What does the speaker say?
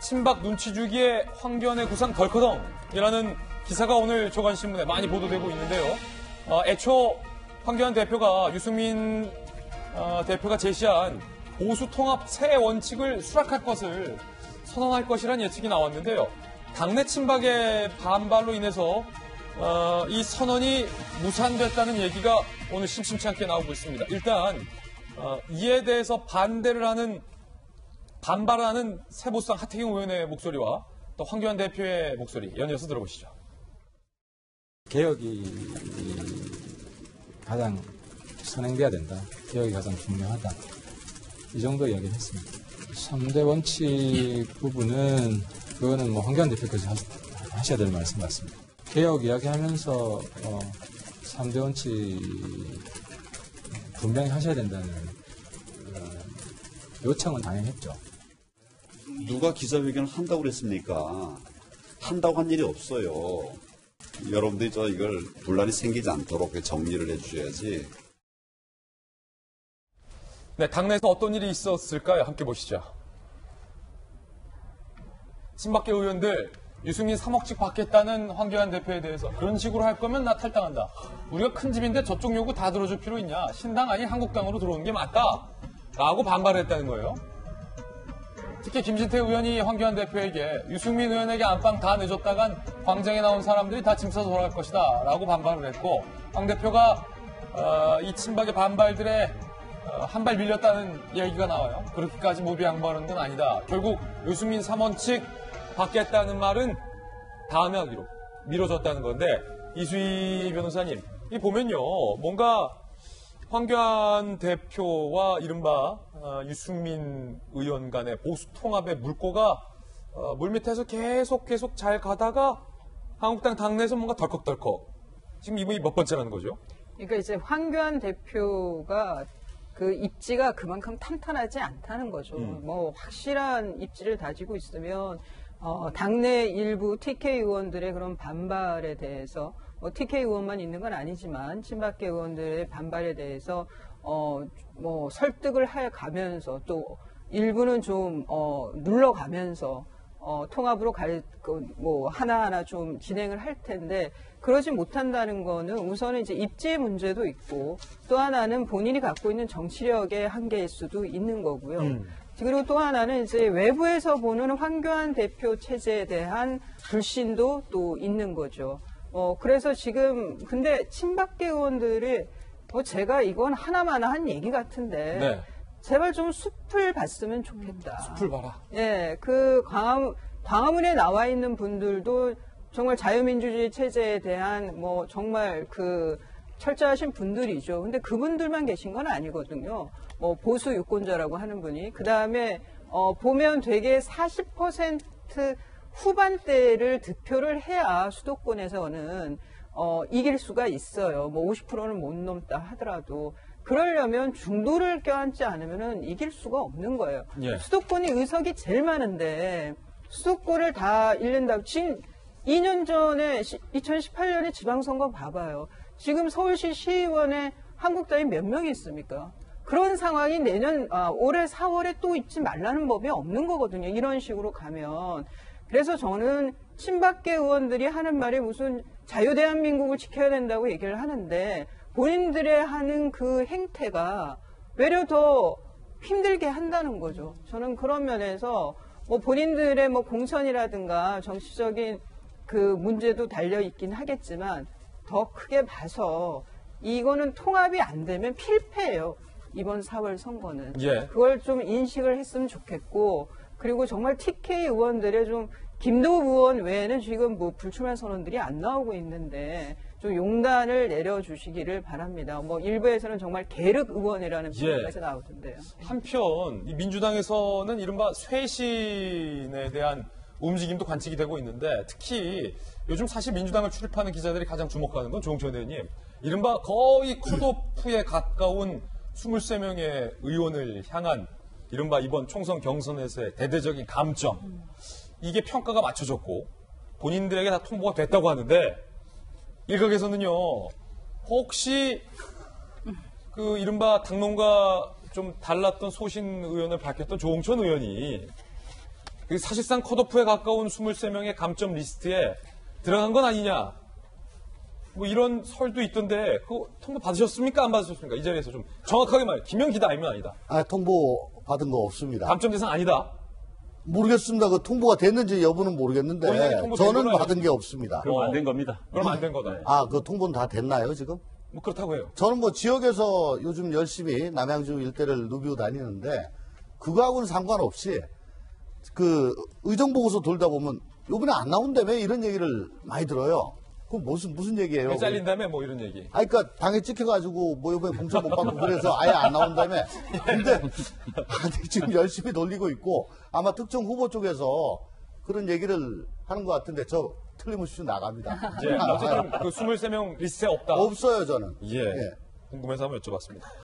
친박 눈치 주기에 황교안의 구상 덜커덩이라는 기사가 오늘 조간신문에 많이 보도되고 있는데요. 애초 황교안 대표가 유승민 대표가 제시한 보수 통합 새 원칙을 수락할 것을 선언할 것이라는 예측이 나왔는데요. 당내 친박의 반발로 인해서 이 선언이 무산됐다는 얘기가 오늘 심심치 않게 나오고 있습니다. 일단 이에 대해서 반발하는 새보수당 하태경 의원의 목소리와 또 황교안 대표의 목소리 연이어서 들어보시죠. 개혁이 가장 선행돼야 된다. 개혁이 가장 중요하다. 이 정도 이야기를 했습니다. 3대 원칙 부분은 그거는 뭐 황교안 대표께서 하셔야 될 말씀 같습니다. 개혁 이야기하면서 3대 원칙 분명히 하셔야 된다는 요청은 당연했죠. 누가 기자회견을 한다고 그랬습니까? 한다고 한 일이 없어요. 여러분들이 이걸 분란이 생기지 않도록 정리를 해주셔야지. 네, 당내에서 어떤 일이 있었을까요? 함께 보시죠. 친박계 의원들 유승민 3억씩 받겠다는 황교안 대표에 대해서 그런 식으로 할 거면 나 탈당한다. 우리가 큰 집인데 저쪽 요구 다 들어줄 필요 있냐. 신당 아닌 한국당으로 들어오는 게 맞다. 라고 반발했다는 거예요. 특히 김진태 의원이 황교안 대표에게 유승민 의원에게 안방 다 내줬다간 광장에 나온 사람들이 다 짐 싸서 돌아갈 것이다. 라고 반발을 했고 황 대표가 이 친박의 반발들에 한 발 밀렸다는 얘기가 나와요. 그렇게까지 무비 양보하는 건 아니다. 결국 유승민 3원칙 받겠다는 말은 다음에 하기로 미뤄졌다는 건데 이수희 변호사님, 이 보면요. 뭔가 황교안 대표와 이른바 유승민 의원 간의 보수 통합의 물꼬가 물밑에서 계속 잘 가다가 한국당 당내에서 뭔가 덜컥덜컥 지금 이분이 몇 번째라는 거죠? 그러니까 이제 황교안 대표가 그 입지가 그만큼 탄탄하지 않다는 거죠. 뭐 확실한 입지를 다지고 있으면 당내 일부 TK 의원들의 그런 반발에 대해서 뭐 TK 의원만 있는 건 아니지만 친박계 의원들의 반발에 대해서 뭐 설득을 해 가면서 또 일부는 좀 눌러가면서 통합으로 뭐 하나하나 좀 진행을 할 텐데 그러지 못한다는 거는 우선은 이제 입지의 문제도 있고 또 하나는 본인이 갖고 있는 정치력의 한계일 수도 있는 거고요. 그리고 또 하나는 이제 외부에서 보는 황교안 대표 체제에 대한 불신도 또 있는 거죠. 그래서 지금 근데 친박계 의원들이 제가 이건 하나마나 한 얘기 같은데 네. 제발 좀 숲을 봤으면 좋겠다. 숲을 봐라. 예, 그 광화문에 나와 있는 분들도 정말 자유민주주의 체제에 대한 뭐 정말 그 철저하신 분들이죠. 근데 그분들만 계신 건 아니거든요. 뭐 보수 유권자라고 하는 분이 그 다음에 보면 되게 40% 후반대를 득표를 해야 수도권에서는 이길 수가 있어요. 뭐 50%는 못 넘다 하더라도. 그러려면 중도를 껴안지 않으면 이길 수가 없는 거예요. 예. 수도권이 의석이 제일 많은데 수도권을 다 잃는다고. 지금 2년 전에 2018년에 지방선거 봐봐요. 지금 서울시 시의원에 한국당이 몇 명이 있습니까? 그런 상황이 올해 4월에 또 있지 말라는 법이 없는 거거든요. 이런 식으로 가면. 그래서 저는 친박계 의원들이 하는 말이 무슨 자유대한민국을 지켜야 된다고 얘기를 하는데 본인들의 하는 그 행태가 외려 더 힘들게 한다는 거죠. 저는 그런 면에서 뭐 본인들의 뭐 공천이라든가 정치적인 그 문제도 달려 있긴 하겠지만 더 크게 봐서 이거는 통합이 안 되면 필패예요. 이번 4월 선거는. 예. 그걸 좀 인식을 했으면 좋겠고 그리고 정말 TK 의원들의 좀 김도우 의원 외에는 지금 뭐 불출마 선언들이 안 나오고 있는데 좀 용단을 내려주시기를 바랍니다. 뭐 일부에서는 정말 계륵 의원이라는 표현까지 나오던데요. 한편 이 민주당에서는 이른바 쇄신에 대한 움직임도 관측이 되고 있는데 특히 요즘 사실 민주당을 출입하는 기자들이 가장 주목하는 건 조홍천 의원님. 이른바 거의 컷오프에 가까운 23명의 의원을 향한 이른바 이번 총선 경선에서의 대대적인 감점. 이게 평가가 맞춰졌고 본인들에게 다 통보가 됐다고 하는데 일각에서는요. 혹시 그 이른바 당론과 좀 달랐던 소신 의원을 밝혔던 조홍천 의원이 그게 사실상 컷오프에 가까운 23명의 감점 리스트에 들어간 건 아니냐. 뭐 이런 설도 있던데 그거 통보 받으셨습니까? 안 받으셨습니까? 이 자리에서 좀 정확하게 말해요. 김영기다 아니면 아니다. 통보 받은 거 없습니다. 감점 대상 아니다. 모르겠습니다. 그 통보가 됐는지 여부는 모르겠는데 본인이 통보된 저는 건 받은 게 없습니다. 그럼 안 된 겁니다. 그럼 안 된 거다. 그 통보는 다 됐나요, 지금? 뭐 그렇다고 해요. 저는 뭐 지역에서 요즘 열심히 남양주 일대를 누비고 다니는데 그거하고는 상관없이 그 의정보고서 돌다 보면 요번에 안 나온다며 이런 얘기를 많이 들어요. 그럼 무슨 얘기예요? 배 잘린 다음에 뭐 이런 얘기. 그러니까 당에 찍혀가지고 뭐 이번에 공천 못 받고 그래서 아예 안 나온다며. 근데 지금 열심히 돌리고 있고 아마 특정 후보 쪽에서 그런 얘기를 하는 것 같은데 저 틀림없이 나갑니다. 어쨌든 그 23명 리스트에 없다. 없어요 저는. 예. 궁금해서 한번 여쭤봤습니다.